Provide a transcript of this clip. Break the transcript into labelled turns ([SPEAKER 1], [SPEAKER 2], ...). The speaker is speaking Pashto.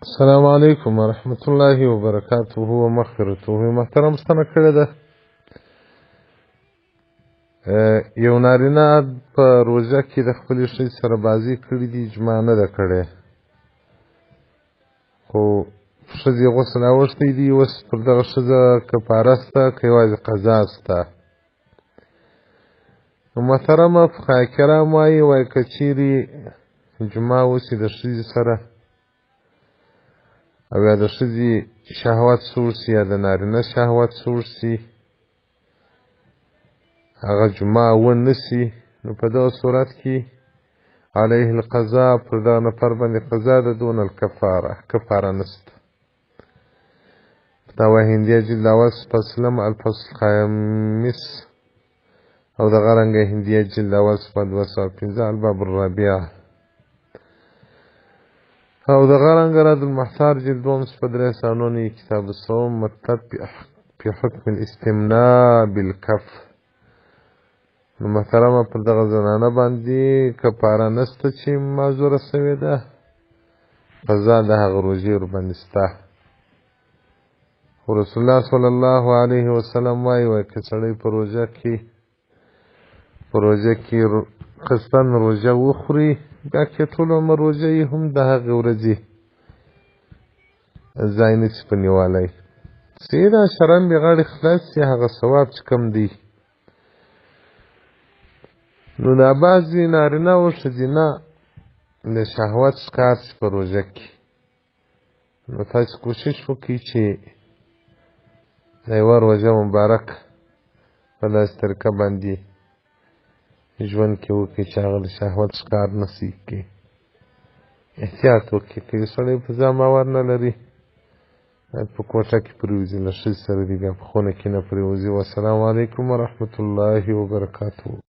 [SPEAKER 1] السلام علیکم ورحمۃ الله وبرکاته و مغفرته. محترم ستنه کړې ده یو نارینه په روژه کې د خپلې ښځې سره بازي کړې دي، جماع نه ده کړې، خو ښځې غسل اوښتی دي. اوس پر دغه ښځه کفاره شته که یوازې قضا شته؟ نو محترمه فقهای کرام وایي که چیرې جماع وشي د ښځې سره او یا د ښځې شهوت سوړ سي یا د نارینه شهوت سوړ سي، هغه جماع ونه سي، نو په دغه صورت کې علیه القضا، پر دغه نفر باندې قضا ده دون الکفاره، کفاره نشته. فتاوی هندیه جلد اول صفحه الفصل الخامس او دغه رنګه هندیه جلد اول صفحه 215 الباب الرابع او دغه رنګه رد المحصار جلد دوم صفحه 3 کتاب الصوم مطلب فی حکم الاستمناء بالکف. نو محترمه پر دغه زنانه باندې کفاره نشته چې معذوره سوې ده، قضا د هغه روژې ورباندې شته. خو رسول الله صلی الله علیه وسلم وایي که سړی په روژه کې قصداً روژه وخوري، بیا که ټول عمر روژه یې هم د هغې ورځې ځای نه شي په نیولی. سیده شرم بې غاړې خلاص شي، هغه ثواب چې کم دی. نو دا بعضې نارینه او ښځینه د شهوت ښکار شي په روژه کې، نو تاسې کوشش وکړئ چې د یوه روژه مبارک په داسې طریقه باندې ژوند کې وکړئ چې هغه د شهوت ښکار نه شي کوي. احتیاط وکړئ، که یو سړی په ځان باور نه لري په کوټه کې پرېوځي، له ښځې سره دي، بیا په خونه کې نه پرېوځي. والسلام علیکم ورحمة الله وبرکاته.